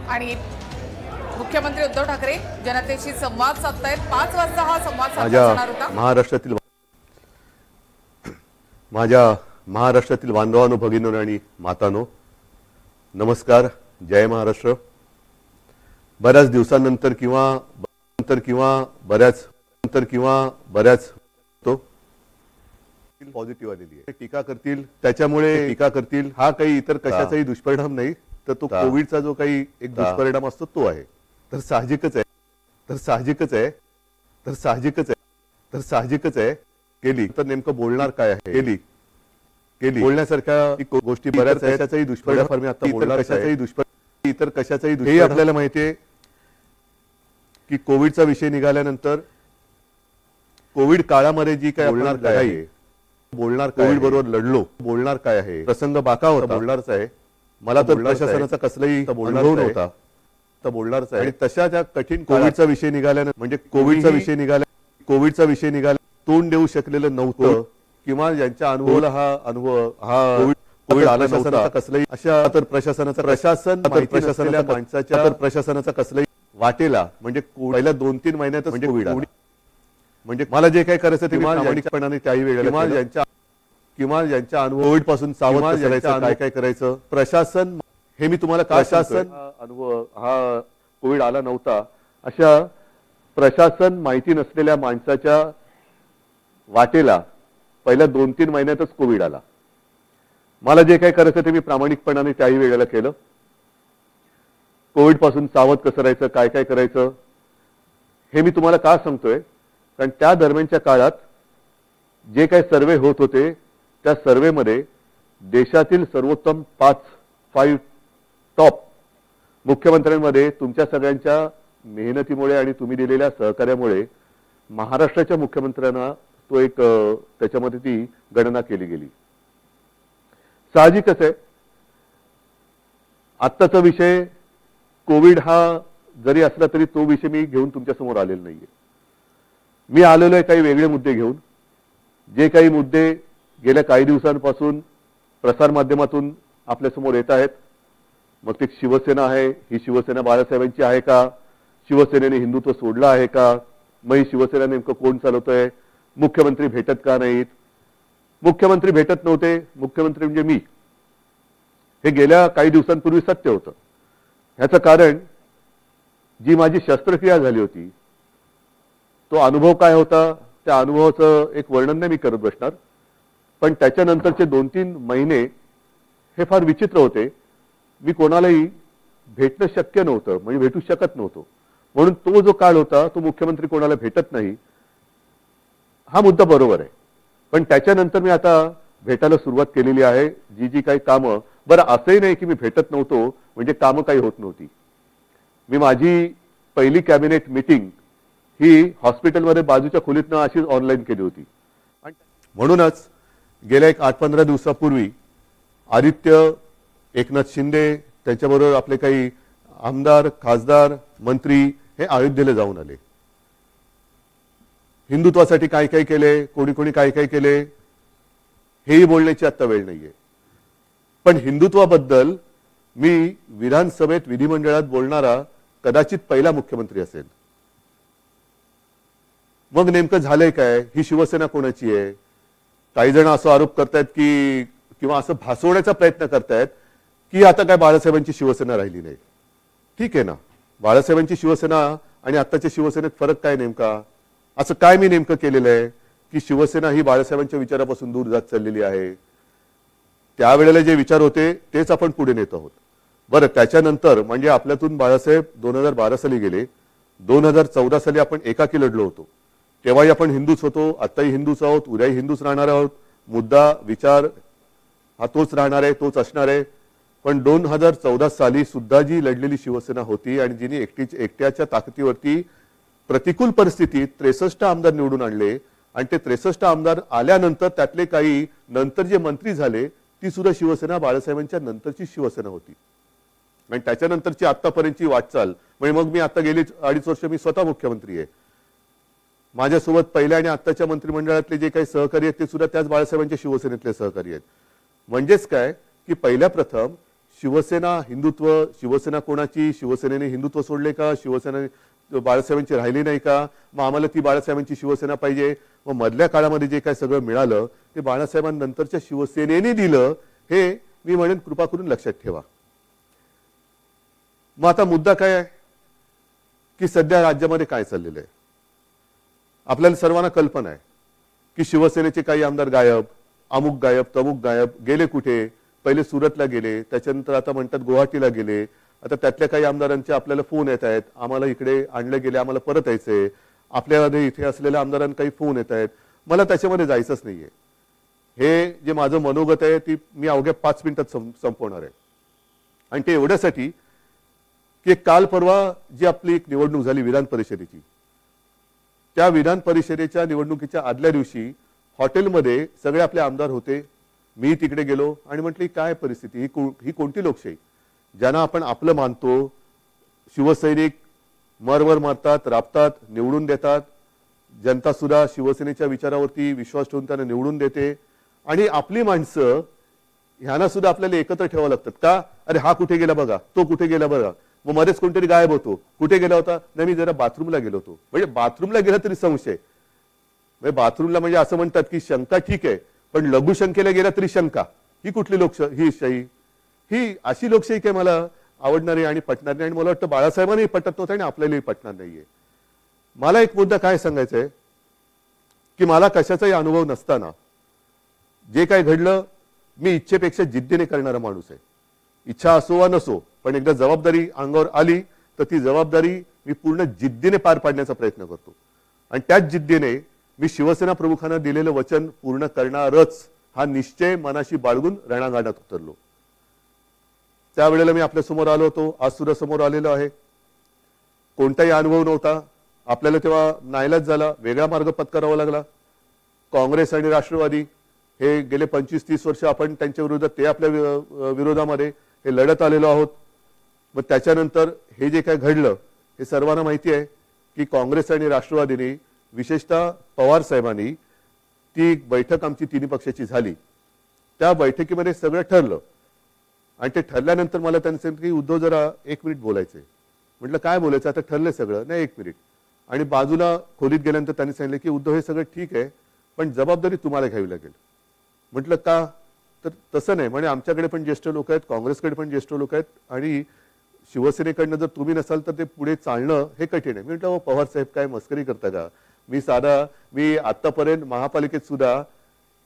आणि मुख्यमंत्री उद्धव ठाकरे जनतेशी संवाद साधतायत। 5 वाजता हा संवाद साधला जाणार होता। महाराष्ट्रातील बांधवांनो, भगिनींनो आणि मातांनो, नमस्कार। जय महाराष्ट्र। बऱ्याच दिवसांनंतर किंवा बऱ्याच तो पॉझिटिव्ह आलेली आहे। टीका करतील हा काही इतर कशाचाही दुष्परिणाम नाही, तर तो कोविडचा जो काही एक दुष्परिणाम असतो तो आहे। तर साहजिकच आहे केली तर नेमकं बोलणार काय आहे। केली बोलण्यासारख्या गोष्टी बऱ्याच आहेत, त्याचाही दुष्परिणाम मी आता बोलणार इतर कशाचाही हे आपल्याला माहिती आहे की कोविडचा विषय निघाल्यानंतर कोविड काळामध्ये जी काय बोलणार कोविड बरोबर लढलो, बोलणार काय आहे प्रसंग बाका होता, बोलणारच आहे। मला तर प्रशासनाचा कसलाही अनुभव नव्हता, तर बोलणारच आहे। आणि तशा ज्या कठीण कोविडचा विषय निघाल्यानंतर म्हणजे कोविडचा विषय निघाला तोंड देऊ शकलेलं नव्हतं, किंवा ज्यांच्या अनुभवाला हा कोविड आला नव्हता कसलाही अशा तर प्रशासनाचा कसलाही वाटेला म्हणजे पहिल्या 2-3 महिन्यातच कोविड आला। म्हणजे मला जे काही करायचं ते प्रामाणिकपणाने त्याही वेळेला किंवा ज्यांच्या अनुभव कोविड पासून सावध करायचं काय करायचं प्रशासन हे मी तुम्हाला अनुभव हा कोविड आला नव्हता अशा प्रशासन माहिती नसलेल्या माणसाच्या वाटेला पहिल्या 2-3 महिन्यातच कोविड आला। मला जे काही करायचं ते मी प्रामाणिकपणाने त्याही वेळेला केलं। कोविड पासून सावध कसं राहायचं काय करायचं हे मी तुम्हाला का सांगतोय, कारण त्या दरम्यानच्या काळात जे काही सर्वे होत होते त्या सर्वेमध्ये देशातील सर्वोत्तम 5 टॉप मुख्यमंत्र्यांमध्ये तुमच्या सगळ्यांच्या मेहनतीमुळे आणि तुम्ही दिलेल्या सहकार्यामुळे महाराष्ट्राच्या मुख्यमंत्र्यांना तो एक त्याच्यामध्ये ती गणना केली गेली। साहजिकच आहे आत्ताचा विषय कोविड हा जरी असला तरी तो विषय मी घेऊन तुमच्या समोर आलेला नाहीये। मी आलेलो आहे काही वेगळे मुद्दे घेऊन, जे काही मुद्दे गेल्या काही दिवसांपासून प्रसार माध्यमातून आपल्या समोर येत आहेत। मग ते शिवसेना आहे, ही शिवसेना बाळासाहेबांची आहे का, शिवसेनेने हिंदुत्व सोडलं आहे का, मग ही शिवसेना नेमकं कोण चालवतोय, मुख्यमंत्री भेटत का नाहीत, मुख्यमंत्री भेटत नव्हते, मुख्यमंत्री म्हणजे मी, हे गेल्या काही दिवसांपूर्वी सत्य होतं। ह्याचं कारण जी माझी शस्त्रक्रिया झाली होती तो अनुभव काय होता, त्या अनुभवाचं एक वर्णन नाही मी करत बसणार, पण त्याच्यानंतरचे 2-3 महिने हे फार विचित्र होते। मी कोणालाही भेटणं शक्य नव्हतं, म्हणजे भेटू शकत नव्हतो, म्हणून तो जो काळ होता तो मुख्यमंत्री कोणाला भेटत नाही हा मुद्दा बरोबर आहे। पण त्याच्यानंतर मी आता भेटायला सुरुवात केलेली आहे। जी काही कामं, बरं असंही नाही की मी भेटत नव्हतो म्हणजे कामं काही होत नव्हती। मी माझी पहिली कॅबिनेट मीटिंग ही हॉस्पिटलमध्ये बाजूच्या खोलीतनं अशीच ऑनलाईन केली होती। म्हणूनच गेल्या एक 8-15 दिवसापूर्वी आदित्य, एकनाथ शिंदे, त्यांच्याबरोबर आपले काही आमदार, खासदार, मंत्री हे अयोध्येला जाऊन आले। हिंदुत्वासाठी काय केले, कोणी काय केले हेही बोलण्याची आता वेळ नाहीये। पण हिंदुत्वाबद्दल मी विधानसभेत विधिमंडळात बोलणारा कदाचित पहिला मुख्यमंत्री असेल। मग नेमकं झालंय काय, ही शिवसेना कोणाची आहे? काही जण असं आरोप करतायत की किंवा असं भासवण्याचा प्रयत्न करतायत की आता काय बाळासाहेबांची शिवसेना राहिली नाही। ठीक आहे ना, बाळासाहेबांची शिवसेना आणि आत्ताच्या शिवसेनेत फरक काय नेमका? असं काय मी नेमकं केलेलं आहे की शिवसेना ही बाळासाहेबांच्या विचारापासून दूर जात चाललेली आहे? त्यावेळेला जे विचार होते तेच आपण पुढे नेत आहोत। बरं, त्याच्यानंतर म्हणजे आपल्यातून बाळासाहेब 2012 साली गेले, 2014 साली आपण एकाकी लढलो होतो, तेव्हाही आपण हिंदूच होतो, आत्ताही हिंदूच आहोत, उद्याही हिंदूच राहणार आहोत। मुद्दा विचार हा तोच राहणार आहे, तोच असणार आहे। पण 2014 साली सुद्धा जी लढलेली शिवसेना होती आणि जिने एकट्याच्या ताकदीवरती प्रतिकूल परिस्थितीत 63 आमदार निवडून आणले, आणि ते 63 आमदार आल्यानंतर त्यातले काही नंतर जे मंत्री झाले ती सुद्धा शिवसेना बाळासाहेबांच्या नंतरची शिवसेना होती। आणि त्याच्यानंतरची आतापर्यंतची वाटचाल म्हणजे मग मी आता गेली 2.5 वर्ष मी स्वतः मुख्यमंत्री आहे। माझ्यासोबत पहिल्या आणि आत्ताच्या मंत्रिमंडळातले जे काही सहकारी आहेत ते सुद्धा त्याच बाळासाहेबांच्या शिवसेनेतले सहकारी आहेत। म्हणजेच काय की पहिल्या प्रथम शिवसेना हिंदुत्व, शिवसेना कोणाची, शिवसेनेने हिंदुत्व सोडले का, शिवसेना बाळासाहेबांची राहिली नाही का, मग आम्हाला ती बाळासाहेबांची शिवसेना पाहिजे, मग मधल्या काळामध्ये जे काय सगळं मिळालं ते बाळासाहेबांनंतरच्या शिवसेनेने दिलं, हे मी म्हणेन कृपा करून लक्षात ठेवा. मग आता मुद्दा काय आहे की सध्या राज्यामध्ये काय चाललेलं आहे. आपल्याला सर्वांना कल्पना आहे की शिवसेनेचे काही आमदार गायब, अमुक गायब, तमुक गायब, गेले कुठे, पहिले सुरतला गेले, त्याच्यानंतर आता म्हणतात गुवाहाटीला गेले, आता त्यातल्या काही आमदारांचे आपल्याला फोन येत आहेत, आम्हाला इकडे आणले गेले, आम्हाला परत यायचंय, आपल्यामध्ये इथे असलेल्या आमदारांना काही फोन येत आहेत. मला त्याच्यामध्ये जायचंच नाहीये. हे जे माझं मनोगत आहे ती मी अवघ्या 5 मिनिटात संपवणार आहे. आणि ते एवढ्यासाठी की काल परवा जी आपली एक निवडणूक झाली विधान परिषदेची, त्या विधान परिषदेच्या निवडणुकीच्या आदल्या दिवशी हॉटेलमध्ये सगळे आपले आमदार होते. मी तिकडे गेलो आणि म्हटलं काय परिस्थिती, ही कोणती लोकशाही, ज्यांना आपण आपलं मानतो, शिवसैनिक मरवर मारतात, राबतात, निवडून देतात, जनता सुद्धा शिवसेनेच्या विचारावरती विश्वास ठेवून त्यांना निवडून देते, आणि आपली माणसं ह्यांना सुद्धा आपल्याला एकत्र ठेवावं लागतात का. अरे हा कुठे गेला बघा, तो कुठे गेला बघा, मग मध्येच कोणतरी गायब होतो, कुठे गेला होता, नाही मी जरा बाथरूमला गेलो होतो. म्हणजे बाथरूमला गेला तरी संशय, म्हणजे बाथरूमला म्हणजे असं म्हणतात की शंका ठीक आहे, पण लघुशंकेला गेला तरी शंका. ही कुठली लोकशाही, ही अशी लोकशाही काय मला आवडणारी आणि पटणार नाही. आणि मला वाटतं बाळासाहेबांनाही पटत नव्हतं आणि आपल्यालाही पटणार नाहीये. मला एक मुद्दा काय सांगायचा आहे की मला कशाचाही अनुभव नसताना जे काय घडलं, मी इच्छेपेक्षा जिद्दीने करणारा माणूस आहे. इच्छा असो वा नसो, पण एकदा जबाबदारी अंगावर आली तर ती जबाबदारी मी पूर्ण जिद्दीने पार पाडण्याचा प्रयत्न करतो. आणि त्याच जिद्दीने मी शिवसेना प्रमुखांना दिलेलं वचन पूर्ण करणारच हा निश्चय मनाशी बाळगून रणांगणात उतरलो. त्यावेळेला मी आपल्या समोर आलो होतो, आज सुद्धा समोर आलेलो आहे. कोणताही अनुभव नव्हता आपल्याला, तेव्हा नाईलाज झाला, वेगळा मार्ग पत्करावा लागला. काँग्रेस आणि राष्ट्रवादी हे गेले 25-30 वर्ष आपण त्यांच्या विरोधात, ते आपल्या विरोधामध्ये हे लढत आलेलो आहोत. मग त्याच्यानंतर हे जे काय घडलं हे सर्वांना माहिती आहे की काँग्रेस आणि राष्ट्रवादीने, विशेषतः पवार साहेबांनी, ती बैठक आमची तिन्ही पक्षाची झाली. त्या बैठकीमध्ये सगळं ठरलं आणि ते ठरल्यानंतर मला त्यांनी सांगितलं की उद्धव जरा 1 मिनिट बोलायचंय. म्हटलं काय बोलायचं, आता ठरलंय सगळं, नाही 1 मिनिट. आणि बाजूला खोलीत गेल्यानंतर त्यांनी सांगितलं की उद्धव हे सगळं ठीक आहे, पण जबाबदारी तुम्हाला घ्यावी लागेल. म्हटलं का, तर तसं नाही म्हणे, आमच्याकडे पण ज्येष्ठ लोक आहेत, काँग्रेसकडे पण ज्येष्ठ लोक आहेत, आणि शिवसेनेकडनं जर तुम्ही नसाल तर ते पुढे चालणं हे कठीण आहे. मी म्हटलं पवार साहेब काय मस्करी करता का, मी आतापर्यंत महापालिकेत सुद्धा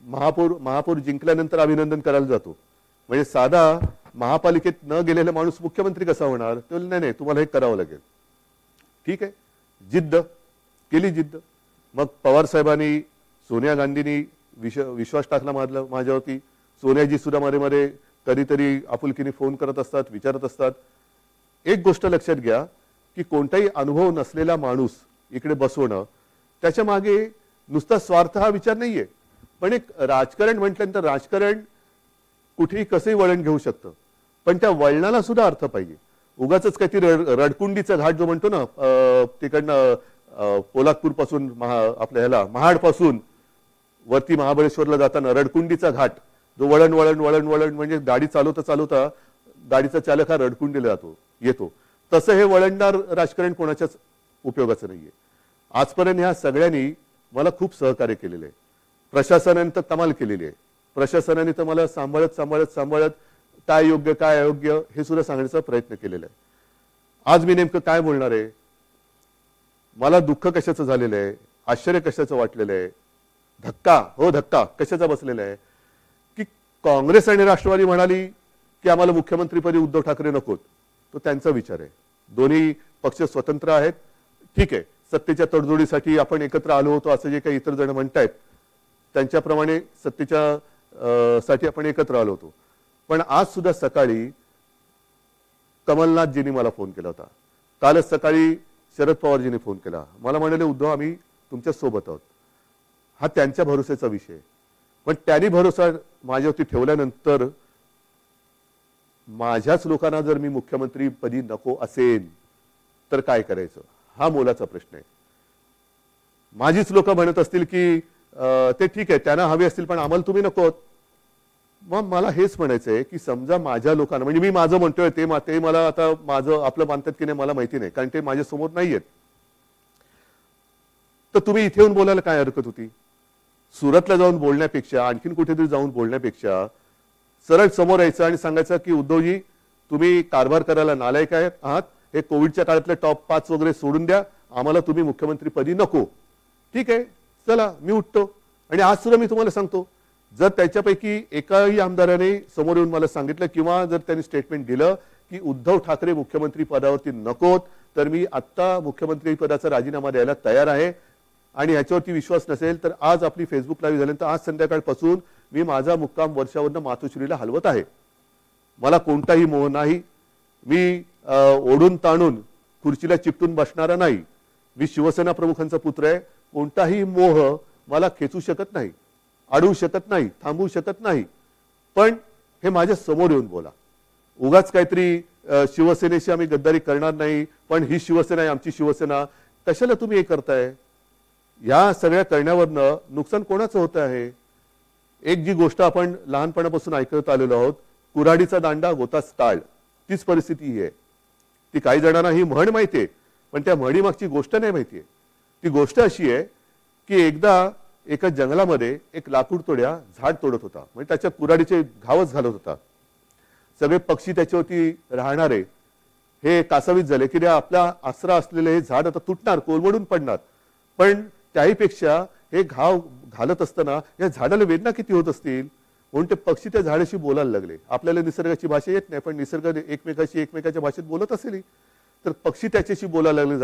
महापौर जिंकल्यानंतर अभिनंदन करायला जातो, म्हणजे साधा महापालिकेत न गेलेला माणूस मुख्यमंत्री कसा होणार. ते नाही नाही तुम्हाला हे करावं लागेल. ठीक आहे, जिद्द केली, जिद्द. मग पवार साहेबांनी, सोनिया गांधींनी विश्वास टाकला माझ्यावरती. सोनियाजी सुद्धा मध्ये मध्ये कधीतरी आपुलकीने फोन करत असतात, विचारत असतात. एक गोष्ट लक्षात घ्या की कोणताही अनुभव नसलेला माणूस इकडे बसवणं, त्याच्या मागे नुसता स्वार्थ हा विचार नाहीये, पण एक राजकारण म्हटल्यानंतर राजकारण कुठेही कसंही वळण घेऊ शकतं, पण त्या वळणाला सुद्धा अर्थ पाहिजे. उगाच काहीतरी रडकुंडीचा घाट जो म्हणतो ना, तिकडनं पोलादपूर पासून आपल्या ह्याला महाड पासून वरती महाबळेश्वरला जाताना रडकुंडीचा घाट, जो वळण वळण वळण वळण म्हणजे गाडी चालवता चालवता गाडीचा चालक हा रडकुंडीला येतो. तसं हे वळणदार राजकारण कोणाच्याच उपयोगाचं नाहीये. आजपर्यंत ह्या सगळ्यांनी मला खूप सहकार्य केलेलं आहे. प्रशासनाने तर कमाल केलेली आहे. प्रशासनाने तर मला सांभाळत काय योग्य काय अयोग्य हे सुद्धा सांगण्याचा प्रयत्न केलेला आहे. आज मी नेमकं काय बोलणार आहे, मला दुःख कशाचं झालेलं आहे, आश्चर्य कशाचं वाटलेलं आहे, धक्का कशाचा बसलेला आहे की काँग्रेस आणि राष्ट्रवादी म्हणाली की आम्हाला मुख्यमंत्रीपदी उद्धव ठाकरे नकोत. तो त्यांचा विचार आहे. दोन्ही पक्ष स्वतंत्र आहेत. ठीक आहे, सत्तेच्या तडजोडीसाठी आपण एकत्र आलो होतो असं जे काही इतर जण म्हणतायत त्यांच्याप्रमाणे सत्तेच्या साठी आपण एकत्र आलो होतो. पण आज सुद्धा सकाळी कमलनाथजींनी मला फोन केला होता. कालच सकाळी शरद पवारजींनी फोन केला. मला म्हणाले उद्धव आम्ही तुमच्या सोबत आहोत. हा त्यांच्या भरोश्याचा विषय. पण त्यांनी भरोसा माझ्यावरती ठेवल्यानंतर माझ्याच लोकांना जर मी मुख्यमंत्री पदी नको असेल तर काय करायचं, हा मोलाचा प्रश्न आहे. माझीच लोक म्हणत असतील की ते ठीक आहे त्यांना हवे असतील पण आम्हाला तुम्ही नको, मग मला हेच म्हणायचं आहे की समजा माझ्या लोकांना, म्हणजे मी माझं म्हणतोय ते मला आता माझं आपलं मानतात की नाही मला माहिती नाही, कारण ते माझ्या समोर नाहीयेत. तर तुम्ही इथे येऊन बोलायला काय हरकत होती? सुरतला जाऊन बोलण्यापेक्षा, आणखीन कुठेतरी जाऊन बोलण्यापेक्षा सरळ समोर यायचं आणि सांगायचं की उद्धवजी तुम्ही कारभार करायला नालायक आहात, हे कोविडच्या काळातले टॉप 5 वगैरे सोडून द्या, आम्हाला तुम्ही मुख्यमंत्रीपदी नको. ठीक आहे, चला मी उठतो. आणि आज सुद्धा मी तुम्हाला सांगतो, जर त्याच्यापैकी एकाही आमदाराने समोर येऊन मला सांगितलं किंवा जर त्यांनी स्टेटमेंट दिलं की उद्धव ठाकरे मुख्यमंत्री पदावरती नकोत, तर मी आत्ता मुख्यमंत्री पदाचा राजीनामा द्यायला तयार आहे. आणि याच्यावरती विश्वास नसेल तर आज आपली फेसबुक लाईव्ह झाल्यानंतर आज संध्याकाळपासून मी माझा मुक्काम वर्षावरनं मातोश्रीला हलवत आहे. मला कोणताही मोह नाही. मी ओढून ताणून खुर्चीला चिपटून बसणारा नाही. मी शिवसेना प्रमुखांचा पुत्र आहे. कोणताही मोह मला खेचू शकत नाही, अडवू शकत नाही, थांबवू शकत नाही. पण हे माझ्या समोर येऊन बोला. उगाच काहीतरी शिवसेनेशी आम्ही गद्दारी करणार नाही, पण ही शिवसेना आहे आमची शिवसेना, कशाला तुम्ही हे करताय? या सगळ्या करण्यावरनं नुकसान कोणाचं होतं आहे? एक जी गोष्ट आपण लहानपणापासून ऐकत आलेलो आहोत, कुऱ्हाडीचा दांडा गोतास टाळ, तीच परिस्थिती ही आहे. ती काही जणांना ही म्हण माहितीये, पण त्या म्हणीमागची गोष्ट नाही माहितीये. ती गोष्ट अशी आहे की एकदा एका जंगलामध्ये एक लाकूड तोड्या झाड तोडत होता, म्हणजे त्याच्या कुऱ्हाडीचे घावच घालत होता. सगळे पक्षी त्याच्यावरती राहणारे हे कासावीस झाले की आपला आसरा असलेले हे झाड आता तुटणार, कोलमडून पडणार. पण त्याहीपेक्षा हे घाव घालत असताना या झाडाला वेदना किती होत असतील, म्हणून ते पक्षी त्या झाडाशी बोलायला लागले. आपल्याला निसर्गाची भाषा येत नाही, पण निसर्ग एकमेकाच्या भाषेत बोलत असेल. तर पक्षी त्याच्याशी बोलायला लागले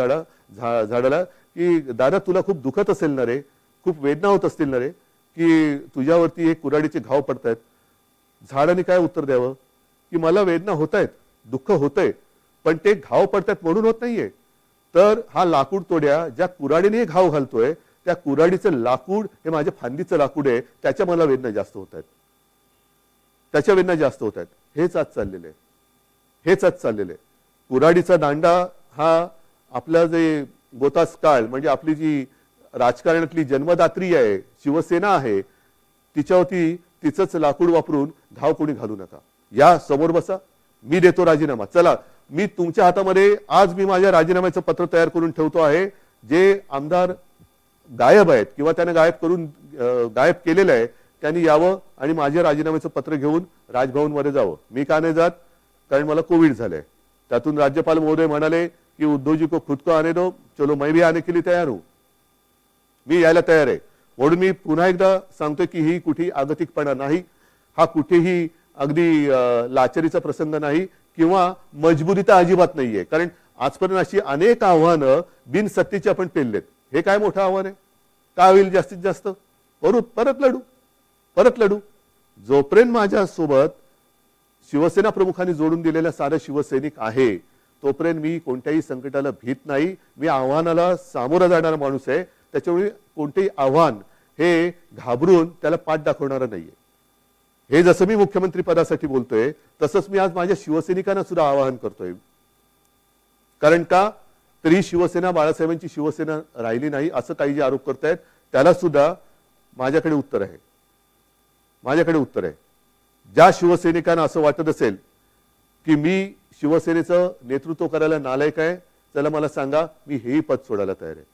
झाडाला की दादा तुला खूप दुखत असेल ना रे, खूप वेदना होत असतील ना रे, की तुझ्यावरती हे कुऱ्हाडीचे घाव पडतायत. झाडाने काय उत्तर द्यावं की मला वेदना होत आहेत, दुःख होतंय, पण ते घाव पडतात म्हणून होत नाहीये. तर हा लाकूड तोड्या ज्या कुऱ्हाडीने घाव घालतोय त्या कुऱ्हाडीचं लाकूड हे माझ्या फांदीचं लाकूड आहे, त्याच्या मला वेदना जास्त होत आहेत, त्याच्या वेदना जास्त होत आहेत. हेच आज चाललेलं आहे, हेच आज चाललेलं आहे. कुऱ्हाडीचा दांडा हा आपला जे गोतास काळ, म्हणजे आपली जी राजकारणातली जन्मदात्री आहे शिवसेना आहे, तिच्यावरती तिचंच लाकूड वापरून घाव कोणी घालू नका. या समोर बसा, मी देतो राजीनामा. चला, मी तुमच्या हातामध्ये आज मी माझ्या राजीनाम्याचं पत्र तयार करून ठेवतो आहे. जे आमदार गायब आहेत किंवा त्याने गायब केलेलं आहे त्यांनी यावं आणि माझ्या राजीनाम्याचं पत्र घेऊन राजभवनमध्ये जावं. मी का नाही जात? कारण मला कोविड झालंय. त्यातून राज्यपाल महोदय म्हणाले की उद्धवजी को खुद को आने दो, चलो मैं भी आने के लिए तैयार हूं. मी यायला तयार आहे. म्हणून मी पुन्हा एकदा सांगतोय की ही कुठेही आगतिकपणा नाही, हा कुठेही अगदी लाचारीचा प्रसंग नाही किंवा मजबुरी तर अजिबात नाहीये. कारण आजपर्यंत अशी अनेक आव्हानं बिनसत्तेची आपण पेललेत. हे काय मोठं आव्हान आहे? काय होईल जास्तीत जास्त? परत लढू. जोपर्यंत माझ्यासोबत शिवसेना प्रमुखांनी जोडून दिलेला सारा शिवसैनिक आहे तोपर्यंत मी कोणत्याही संकटाला भीत नाही. मी आव्हानाला सामोरा जाणारा माणूस आहे. त्याच्यामुळे कोणतेही आव्हान हे घाबरून त्याला पाठ दाखवणारा नाहीये. हे जसं मी मुख्यमंत्री पदासाठी बोलतोय तसंच मी आज माझ्या शिवसैनिकांना सुद्धा आवाहन करतोय. कारण का तरी शिवसेना बाळासाहेबांची शिवसेना राहिली नाही असं काही जे आरोप करतायत त्याला सुद्धा माझ्याकडे उत्तर आहे. ज्या शिवसैनिकांना असं वाटत असेल की मी शिवसेनेचं नेतृत्व करायला नालायक आहे, त्याला मला सांगा, मी हेही पद सोडायला तयार आहे.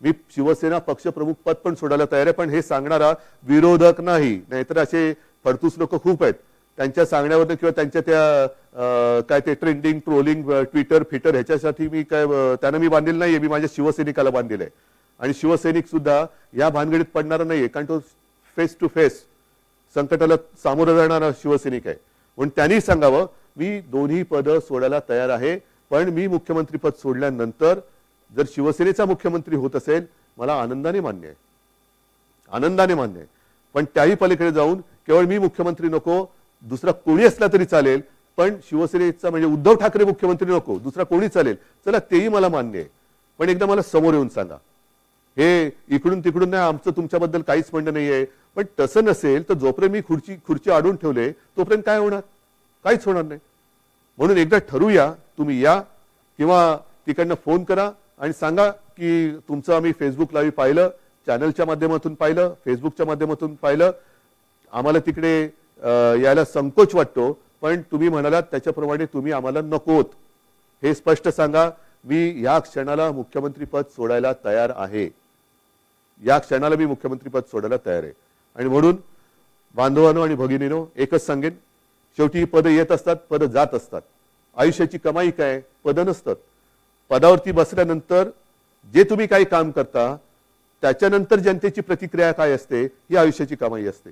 मी शिवसेना पक्षप्रमुख पद पण सोडायला तयार आहे. पण हे सांगणारा विरोधक नाही. नाहीतर असे फडतूस लोक खूप आहेत. त्यांच्या सांगण्यावर किंवा त्यांच्या त्या काय ते ट्रेंडिंग ट्रोलिंग ट्विटर फिटर ह्याच्यासाठी मी काय त्यांना मी बांधलेलं नाहीये. मी माझ्या शिवसैनिकाला बांधलेलं आहे. आणि शिवसैनिक सुद्धा या भानगडीत पडणारा नाहीये, कारण तो फेस टू फेस संकटाला सामोरं जाणारा शिवसैनिक आहे. म्हणून त्यांनी सांगावं, मी दोन्ही पद सोडायला तयार आहे. पण मी मुख्यमंत्री पद सोडल्यानंतर जर शिवसेनेचा मुख्यमंत्री होत असेल मला आनंदाने मान्य आहे. पण त्याही पलीकडे जाऊन केवळ मी मुख्यमंत्री नको, दुसरा कोणी असला तरी चालेल, पण शिवसेनेचा म्हणजे उद्धव ठाकरे मुख्यमंत्री नको, दुसरा कोणी चालेल, चला तेही मला मान्य आहे. पण एकदा मला समोर येऊन सांगा. हे इकडून तिकडून नाही, आमचं तुमच्याबद्दल काहीच म्हणणं नाहीये. पण तसं नसेल तर जोपर्यंत मी खुर्ची अडवून ठेवले तोपर्यंत काय होणार? काहीच होणार नाही. म्हणून एकदा ठरवूया, तुम्ही या किंवा तिकडनं फोन करा आणि सांगा की तुमचं आम्ही फेसबुक लाईव्ह पाहिलं, चॅनलच्या माध्यमातून पाहिलं, फेसबुकच्या माध्यमातून पाहिलं, आम्हाला तिकडे यायला संकोच वाटतो, पण तुम्ही म्हणालात त्याच्याप्रमाणे तुम्ही आम्हाला नकोत हे स्पष्ट सांगा. मी या क्षणाला मुख्यमंत्री पद सोडायला तयार आहे. या क्षणाला मी मुख्यमंत्री पद सोडायला तयार आहे. आणि म्हणून बांधवांनो आणि भगिनीनो एकच सांगेन, शेवटी ही पदं येत असतात, पदं जात असतात. आयुष्याची कमाई काय? पदं नसतात. पदावरती बसल्यानंतर जे तुम्ही काही काम करता त्याच्यानंतर जनतेची प्रतिक्रिया काय असते ही आयुष्याची कमाई असते.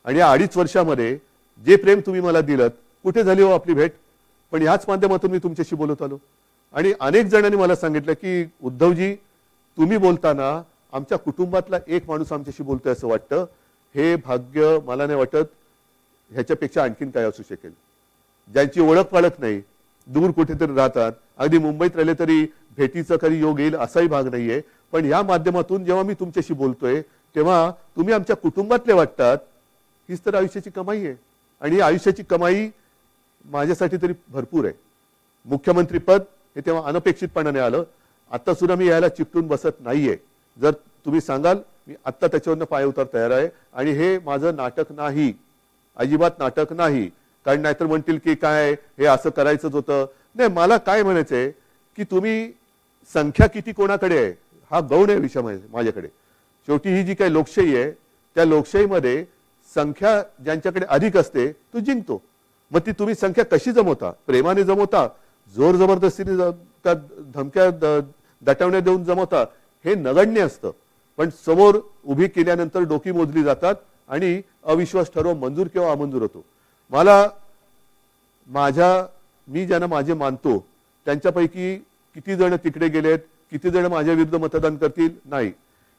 आणि या 2.5 वर्षामध्ये जे प्रेम तुम्ही मला दिलं, कुठे झाली हो आपली भेट? पण ह्याच माध्यमातून मी तुमच्याशी बोलत आलो. आणि अनेक जणांनी मला सांगितलं की उद्धवजी, तुम्ही बोलताना आमच्या कुटुंबातला एक माणूस आमच्याशी बोलतोय असं वाटतं. हे भाग्य मला नाही वाटत ह्याच्यापेक्षा आणखीन काय असू शकेल. ज्यांची ओळख पाळख नाही, दूर कुठेतरी राहतात, अगदी मुंबईत राहिले तरी भेटीचा कधी योग येईल असाही भाग नाहीये. पण या माध्यमातून जेव्हा मी तुमच्याशी बोलतोय तेव्हा तुम्ही आमच्या कुटुंबातले वाटतात. हीच तर आयुष्याची कमाई आहे. आणि आयुष्याची कमाई माझ्यासाठी तरी भरपूर आहे. मुख्यमंत्री पद हे तेव्हा अनपेक्षितपणाने आलं. आता सुद्धा मी यायला चिकटून बसत नाहीये. जर तुम्ही सांगाल मी आत्ता त्याच्यावरनं पाय उतार तयार आहे. आणि हे माझं नाटक नाही, अजिबात नाटक नाही. कारण नाहीतर म्हणतील की काय हे असं करायचंच होतं. नाही, मला काय म्हणायचंय की तुम्ही संख्या किती कोणाकडे आहे हा गौण आहे विषय माझ्याकडे. शेवटी ही जी काही लोकशाही आहे त्या लोकशाहीमध्ये संख्या ज्यांच्याकडे अधिक असते तो जिंकतो. मग ती तुम्ही संख्या कशी जमवता? प्रेमाने जमवता, जोर जबरदस्तीने धमक्या दटवण्या देऊन जमवता, हे नगण्य असतं. पण समोर उभी केल्यानंतर डोकी मोजली जातात आणि अविश्वास ठराव मंजूर किंवा अमंजूर होतो. मी ज्यांना माझे मानतो त्यांच्यापैकी किती जण तिकडे गेलेत, किती जण माझ्या विरुद्ध मतदान करतील? नाही.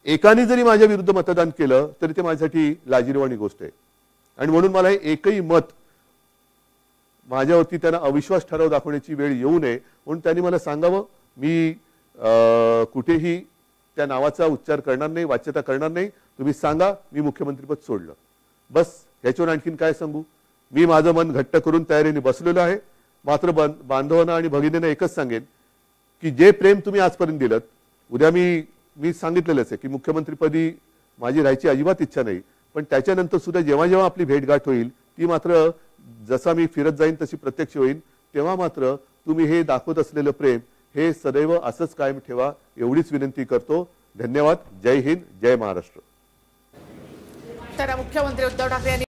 एकाने जरी माझ्या विरुद्ध मतदान केलं तरी ते माझ्यासाठी लाजिरवाणी गोष्ट आहे. आणि म्हणून मला एकही मत माझ्यावरती त्यांना अविश्वास ठराव दाखवण्याची वेळ येऊ नये म्हणून त्यांनी मला सांगावं. मी कुठेही त्या नावाचा उच्चार करणार नाही, वाच्यता करणार नाही. तुम्ही सांगा मी मुख्यमंत्रीपद सोडलं, बस. ह्याच्यावर आणखीन काय सांगू? मी माझं मन घट्ट करून तयारीने बसलेलो आहे. मात्र बांधवांना आणि भगिनींना एकच सांगेन की जे प्रेम तुम्ही आजपर्यंत दिलं, उद्या मी सांगितलेलंच आहे की मुख्यमंत्रीपदी माझी राहायची अजिबात इच्छा नाही. पण त्याच्यानंतर सुद्धा जेव्हा जेव्हा आपली भेटगाठ होईल ती मात्र जसा मी फिरत जाईन तशी प्रत्यक्ष होईल. तेव्हा मात्र तुम्ही हे दाखवत असलेलं प्रेम हे सदैव असंच कायम ठेवा एवढीच विनंती करतो. धन्यवाद. जय हिंद, जय महाराष्ट्र. तर मुख्यमंत्री उद्धव ठाकरे यांनी